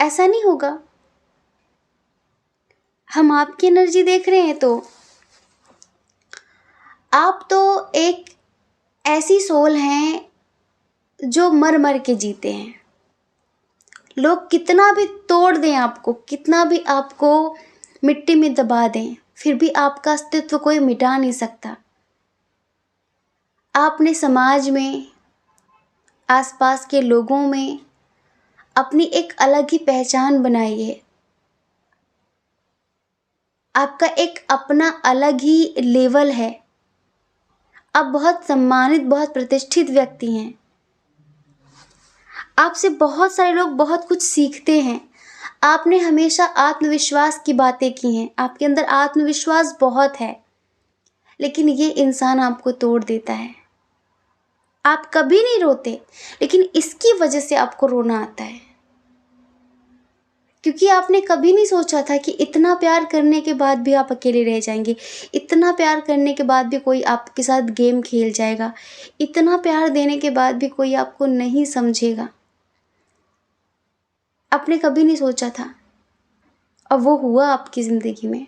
ऐसा नहीं होगा। हम आपकी एनर्जी देख रहे हैं, तो आप तो एक ऐसी सोल हैं जो मर मर के जीते हैं। लोग कितना भी तोड़ दें आपको, कितना भी आपको मिट्टी में दबा दें, फिर भी आपका अस्तित्व कोई मिटा नहीं सकता। आपने समाज में, आसपास के लोगों में अपनी एक अलग ही पहचान बनाई है। आपका एक अपना अलग ही लेवल है। आप बहुत सम्मानित, बहुत प्रतिष्ठित व्यक्ति हैं। आपसे बहुत सारे लोग बहुत कुछ सीखते हैं। आपने हमेशा आत्मविश्वास की बातें की हैं, आपके अंदर आत्मविश्वास बहुत है, लेकिन ये इंसान आपको तोड़ देता है। आप कभी नहीं रोते, लेकिन इसकी वजह से आपको रोना आता है, क्योंकि आपने कभी नहीं सोचा था कि इतना प्यार करने के बाद भी आप अकेले रह जाएंगे, इतना प्यार करने के बाद भी कोई आपके साथ गेम खेल जाएगा, इतना प्यार देने के बाद भी कोई आपको नहीं समझेगा। आपने कभी नहीं सोचा था, और वो हुआ आपकी ज़िंदगी में।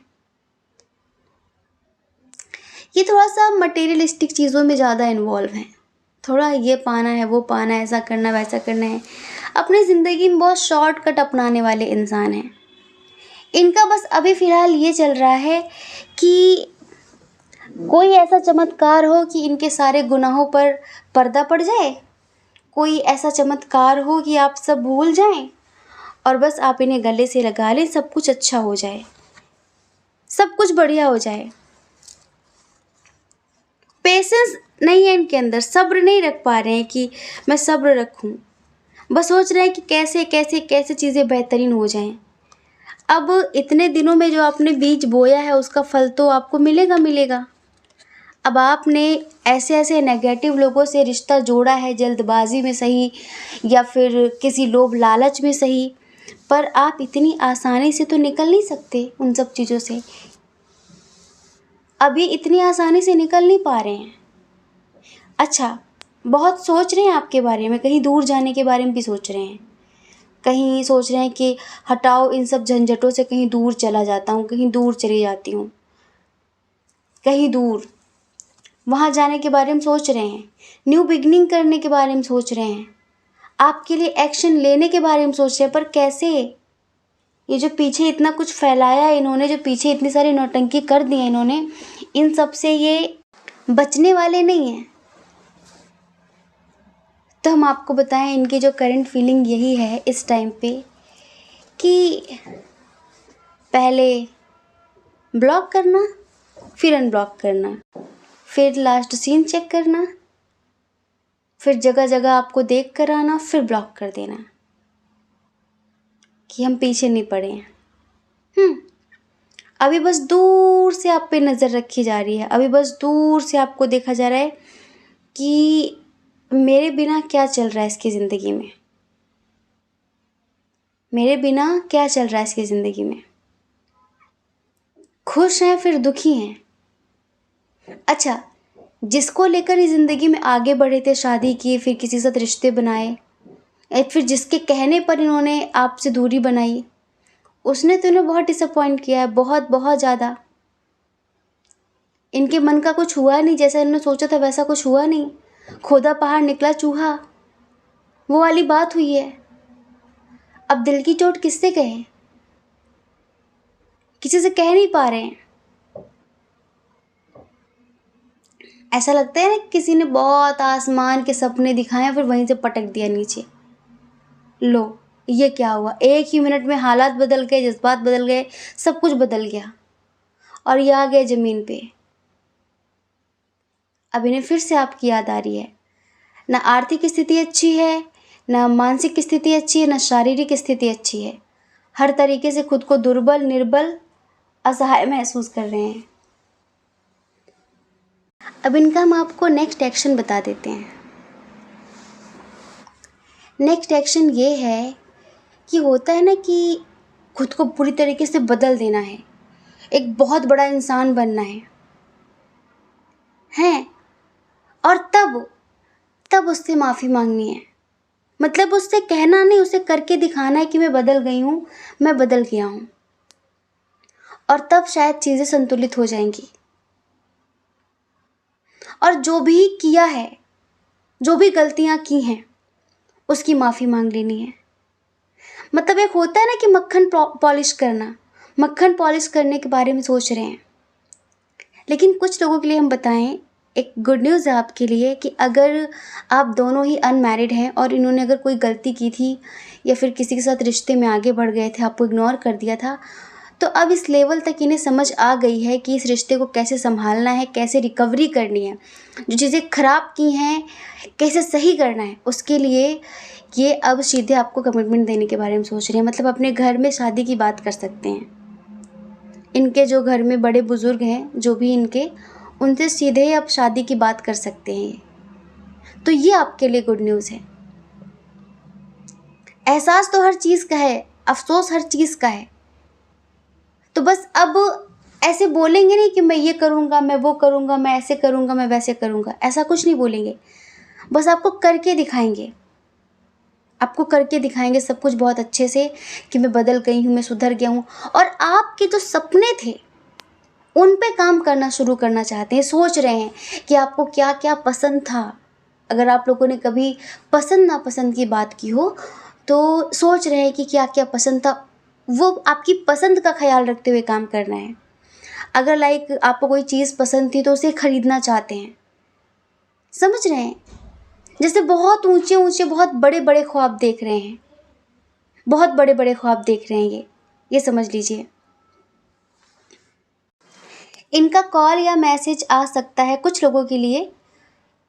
ये थोड़ा सा मटेरियलिस्टिक चीज़ों में ज़्यादा इन्वॉल्व हैं, थोड़ा ये पाना है, वो पाना है, ऐसा करना वैसा करना है, अपनी ज़िंदगी में बहुत शॉर्टकट अपनाने वाले इंसान हैं। इनका बस अभी फ़िलहाल ये चल रहा है कि कोई ऐसा चमत्कार हो कि इनके सारे गुनाहों पर पर्दा पड़ जाए, कोई ऐसा चमत्कार हो कि आप सब भूल जाएं, और बस आप इन्हें गले से लगा लें, सब कुछ अच्छा हो जाए, सब कुछ बढ़िया हो जाए। पेशेंस नहीं है इनके अंदर, सब्र नहीं रख पा रहे हैं कि मैं सब्र रखूं, बस सोच रहे हैं कि कैसे कैसे कैसे चीज़ें बेहतरीन हो जाएं। अब इतने दिनों में जो आपने बीज बोया है उसका फल तो आपको मिलेगा मिलेगा। अब आपने ऐसे ऐसे नेगेटिव लोगों से रिश्ता जोड़ा है, जल्दबाजी में सही या फिर किसी लोभ लालच में सही, पर आप इतनी आसानी से तो निकल नहीं सकते उन सब चीज़ों से। अभी इतनी आसानी से निकल नहीं पा रहे हैं। अच्छा, बहुत सोच रहे हैं आपके बारे में, कहीं दूर जाने के बारे में भी सोच रहे हैं, कहीं सोच रहे हैं कि हटाओ इन सब झंझटों से, कहीं दूर चला जाता हूँ, कहीं दूर चली जाती हूँ, कहीं दूर वहाँ जाने के बारे में सोच रहे हैं, न्यू बिगनिंग करने के बारे में सोच रहे हैं, आपके लिए एक्शन लेने के बारे में सोच रहे हैं। पर कैसे? ये जो पीछे इतना कुछ फैलाया है इन्होंने, जो पीछे इतनी सारी नौटंकी कर दी है इन्होंने, इन सब से ये बचने वाले नहीं हैं। तो हम आपको बताएं, इनकी जो करंट फीलिंग यही है इस टाइम पे कि पहले ब्लॉक करना, फिर अनब्लॉक करना, फिर लास्ट सीन चेक करना, फिर जगह जगह आपको देख कर आना, फिर ब्लॉक कर देना कि हम पीछे नहीं पड़े हैं। अभी बस दूर से आप पे नज़र रखी जा रही है, अभी बस दूर से आपको देखा जा रहा है कि मेरे बिना क्या चल रहा है इसकी ज़िंदगी में, मेरे बिना क्या चल रहा है इसकी ज़िंदगी में। खुश हैं फिर दुखी हैं। अच्छा, जिसको लेकर इस ज़िंदगी में आगे बढ़े थे, शादी किए, फिर किसी के साथ रिश्ते बनाए, फिर जिसके कहने पर इन्होंने आपसे दूरी बनाई, उसने तो इन्हें बहुत डिसअपॉइंट किया है, बहुत बहुत ज़्यादा। इनके मन का कुछ हुआ नहीं, जैसा इन्होंने सोचा था वैसा कुछ हुआ नहीं। खोदा पहाड़ निकला चूहा, वो वाली बात हुई है। अब दिल की चोट किससे कहें, किसी से कह नहीं पा रहे हैं। ऐसा लगता है ना किसी ने बहुत आसमान के सपने दिखाए, फिर वहीं से पटक दिया नीचे। लो, ये क्या हुआ? एक ही मिनट में हालात बदल गए, जज्बात बदल गए, सब कुछ बदल गया और ये आ गए ज़मीन पे। अब इन्हें फिर से आपकी याद आ रही है। ना आर्थिक स्थिति अच्छी है, ना मानसिक स्थिति अच्छी है, ना शारीरिक स्थिति अच्छी है। हर तरीके से खुद को दुर्बल, निर्बल, असहाय महसूस कर रहे हैं। अब इनका हम आपको नेक्स्ट एक्शन बता देते हैं। नेक्स्ट एक्शन ये है कि होता है ना कि खुद को पूरी तरीके से बदल देना है, एक बहुत बड़ा इंसान बनना है और तब उससे माफ़ी मांगनी है। मतलब उससे कहना नहीं, उसे करके दिखाना है कि मैं बदल गई हूँ, मैं बदल गया हूँ, और तब शायद चीज़ें संतुलित हो जाएंगी। और जो भी किया है, जो भी गलतियाँ की हैं, उसकी माफ़ी मांग लेनी है। मतलब एक होता है ना कि मक्खन पॉलिश करना, मक्खन पॉलिश करने के बारे में सोच रहे हैं। लेकिन कुछ लोगों के लिए हम बताएं, एक गुड न्यूज़ है आपके लिए कि अगर आप दोनों ही अनमैरिड हैं और इन्होंने अगर कोई गलती की थी या फिर किसी के साथ रिश्ते में आगे बढ़ गए थे, आपको इग्नोर कर दिया था, तो अब इस लेवल तक इन्हें समझ आ गई है कि इस रिश्ते को कैसे संभालना है, कैसे रिकवरी करनी है, जो चीज़ें ख़राब की हैं कैसे सही करना है। उसके लिए ये अब सीधे आपको कमिटमेंट देने के बारे में सोच रहे हैं। मतलब अपने घर में शादी की बात कर सकते हैं। इनके जो घर में बड़े बुज़ुर्ग हैं, जो भी इनके, उनसे सीधे अब शादी की बात कर सकते हैं। तो ये आपके लिए गुड न्यूज़ है। एहसास तो हर चीज़ का है, अफसोस हर चीज़ का है। तो बस अब ऐसे बोलेंगे नहीं कि मैं ये करूँगा, मैं वो करूँगा, मैं ऐसे करूँगा, मैं वैसे करूँगा, ऐसा कुछ नहीं बोलेंगे। बस आपको करके दिखाएंगे, आपको करके दिखाएंगे सब कुछ बहुत अच्छे से कि मैं बदल गई हूँ, मैं सुधर गया हूँ। और आपके जो सपने थे उन पे काम करना शुरू करना चाहते हैं। सोच रहे हैं कि आपको क्या क्या पसंद था। अगर आप लोगों ने कभी पसंद नापसंद की बात की हो तो सोच रहे हैं कि क्या क्या पसंद था, वो आपकी पसंद का ख्याल रखते हुए काम करना है। अगर लाइक आपको कोई चीज़ पसंद थी तो उसे ख़रीदना चाहते हैं। समझ रहे हैं? जैसे बहुत ऊंचे ऊंचे बहुत बड़े बड़े ख्वाब देख रहे हैं, बहुत बड़े बड़े ख्वाब देख रहे हैं ये समझ लीजिए। इनका कॉल या मैसेज आ सकता है कुछ लोगों के लिए,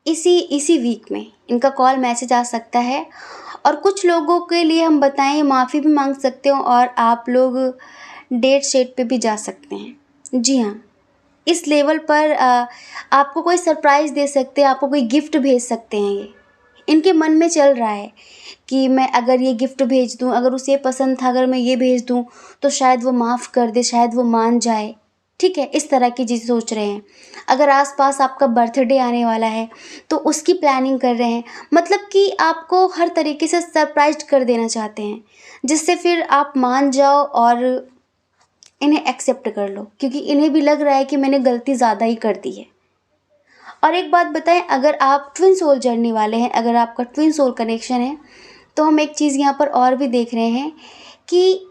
इसी वीक में इनका कॉल मैसेज आ सकता है। और कुछ लोगों के लिए हम बताएं, माफ़ी भी मांग सकते हो और आप लोग डेट शेट पे भी जा सकते हैं। जी हाँ, इस लेवल पर आपको कोई सरप्राइज़ दे सकते हैं, आपको कोई गिफ्ट भेज सकते हैं। ये इनके मन में चल रहा है कि मैं अगर ये गिफ्ट भेज दूँ, अगर उसे पसंद था, अगर मैं ये भेज दूँ तो शायद वो माफ़ कर दे, शायद वो मान जाए। ठीक है, इस तरह की चीज़ सोच रहे हैं। अगर आस-पास आपका बर्थडे आने वाला है तो उसकी प्लानिंग कर रहे हैं, मतलब कि आपको हर तरीके से सरप्राइज़ कर देना चाहते हैं, जिससे फिर आप मान जाओ और इन्हें एक्सेप्ट कर लो, क्योंकि इन्हें भी लग रहा है कि मैंने गलती ज़्यादा ही कर दी है। और एक बात बताएं, अगर आप ट्विन सोल जर्नी वाले हैं, अगर आपका ट्विन सोल कनेक्शन है, तो हम एक चीज़ यहाँ पर और भी देख रहे हैं कि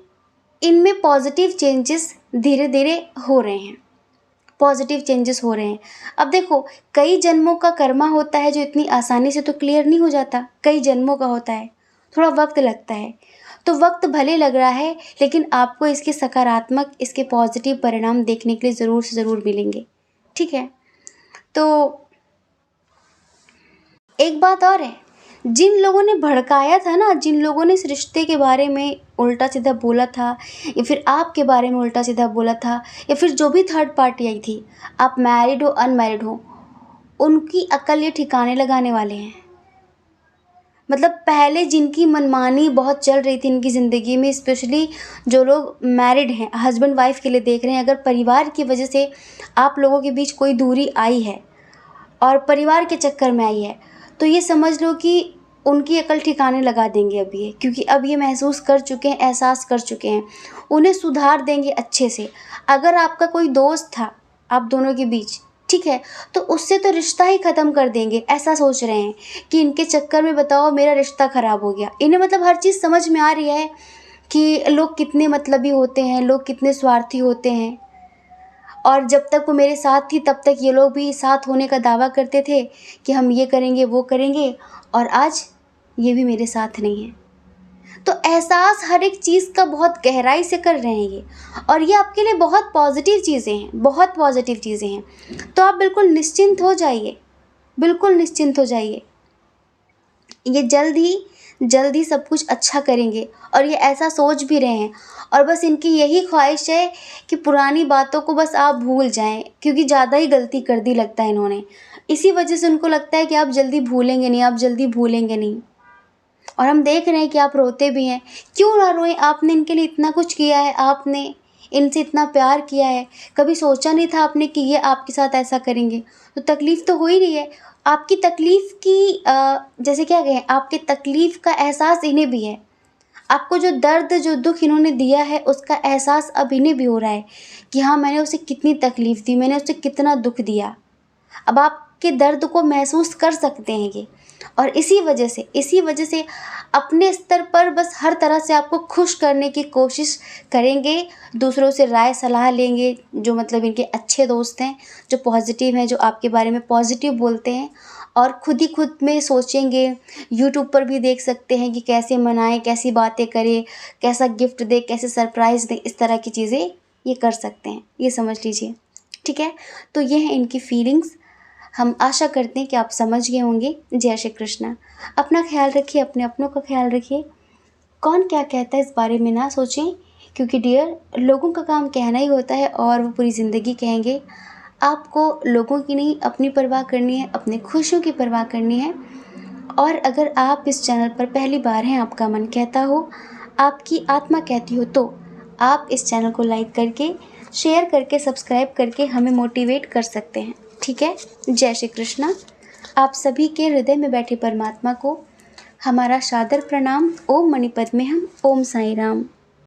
इनमें पॉजिटिव चेंजेस धीरे धीरे हो रहे हैं, पॉजिटिव चेंजेस हो रहे हैं। अब देखो, कई जन्मों का कर्मा होता है जो इतनी आसानी से तो क्लियर नहीं हो जाता, कई जन्मों का होता है, थोड़ा वक्त लगता है। तो वक्त भले लग रहा है, लेकिन आपको इसके सकारात्मक, इसके पॉजिटिव परिणाम देखने के लिए ज़रूर से ज़रूर मिलेंगे, ठीक है। तो एक बात और है, जिन लोगों ने भड़काया था ना, जिन लोगों ने इस रिश्ते के बारे में उल्टा सीधा बोला था, या फिर आपके बारे में उल्टा सीधा बोला था, या फिर जो भी थर्ड पार्टी आई थी, आप मैरिड हो अनमैरिड हो, उनकी अकल ये ठिकाने लगाने वाले हैं। मतलब पहले जिनकी मनमानी बहुत चल रही थी इनकी ज़िंदगी में, स्पेशली जो लोग मैरिड हैं, हस्बैंड वाइफ के लिए देख रहे हैं, अगर परिवार की वजह से आप लोगों के बीच कोई दूरी आई है और परिवार के चक्कर में आई है, तो ये समझ लो कि उनकी अकल ठिकाने लगा देंगे अब ये, क्योंकि अब ये महसूस कर चुके हैं, एहसास कर चुके हैं, उन्हें सुधार देंगे अच्छे से। अगर आपका कोई दोस्त था आप दोनों के बीच, ठीक है, तो उससे तो रिश्ता ही ख़त्म कर देंगे, ऐसा सोच रहे हैं कि इनके चक्कर में बताओ मेरा रिश्ता ख़राब हो गया। इन्हें मतलब हर चीज़ समझ में आ रही है कि लोग कितने मतलबी होते हैं, लोग कितने स्वार्थी होते हैं। और जब तक वो मेरे साथ थी तब तक ये लोग भी साथ होने का दावा करते थे कि हम ये करेंगे वो करेंगे, और आज ये भी मेरे साथ नहीं है। तो एहसास हर एक चीज़ का बहुत गहराई से कर रहे हैं ये, और ये आपके लिए बहुत पॉजिटिव चीज़ें हैं, बहुत पॉजिटिव चीज़ें हैं। तो आप बिल्कुल निश्चिंत हो जाइए, बिल्कुल निश्चिंत हो जाइए। ये जल्द ही सब कुछ अच्छा करेंगे, और ये ऐसा सोच भी रहे हैं। और बस इनकी यही ख्वाहिश है कि पुरानी बातों को बस आप भूल जाएं, क्योंकि ज़्यादा ही गलती कर दी लगता है इन्होंने। इसी वजह से उनको लगता है कि आप जल्दी भूलेंगे नहीं, आप जल्दी भूलेंगे नहीं। और हम देख रहे हैं कि आप रोते भी हैं। क्यों ना रोएं, आपने इनके लिए इतना कुछ किया है, आपने इनसे इतना प्यार किया है, कभी सोचा नहीं था आपने कि ये आपके साथ ऐसा करेंगे। तो तकलीफ़ तो हो ही रही है। आपकी तकलीफ़ की जैसे क्या कहें, आपकी तकलीफ़ का एहसास इन्हें भी है। आपको जो दर्द, जो दुःख इन्होंने दिया है, उसका एहसास अब इन्हें भी हो रहा है कि हाँ, मैंने उसे कितनी तकलीफ़ दी, मैंने उसे कितना दुःख दिया। अब आपके दर्द को महसूस कर सकते हैं ये, और इसी वजह से अपने स्तर पर बस हर तरह से आपको खुश करने की कोशिश करेंगे। दूसरों से राय सलाह लेंगे, जो मतलब इनके अच्छे दोस्त हैं, जो पॉजिटिव हैं, जो आपके बारे में पॉजिटिव बोलते हैं, और खुद ही खुद में सोचेंगे। यूट्यूब पर भी देख सकते हैं कि कैसे मनाएं, कैसी बातें करें, कैसा गिफ्ट दें, कैसे सरप्राइज़ दें, इस तरह की चीज़ें ये कर सकते हैं, ये समझ लीजिए, ठीक है। तो ये हैं इनकी फीलिंग्स। हम आशा करते हैं कि आप समझ गए होंगे। जय श्री कृष्णा। अपना ख्याल रखिए, अपने अपनों का ख्याल रखिए। कौन क्या कहता है इस बारे में ना सोचें, क्योंकि डियर, लोगों का काम कहना ही होता है और वो पूरी ज़िंदगी कहेंगे। आपको लोगों की नहीं, अपनी परवाह करनी है, अपने खुशियों की परवाह करनी है। और अगर आप इस चैनल पर पहली बार हैं, आपका मन कहता हो, आपकी आत्मा कहती हो, तो आप इस चैनल को लाइक करके, शेयर करके, सब्सक्राइब करके हमें मोटिवेट कर सकते हैं, ठीक है। जय श्री कृष्णा। आप सभी के हृदय में बैठे परमात्मा को हमारा सादर प्रणाम। ओम मणिपद्मे हम। ओम साईं राम।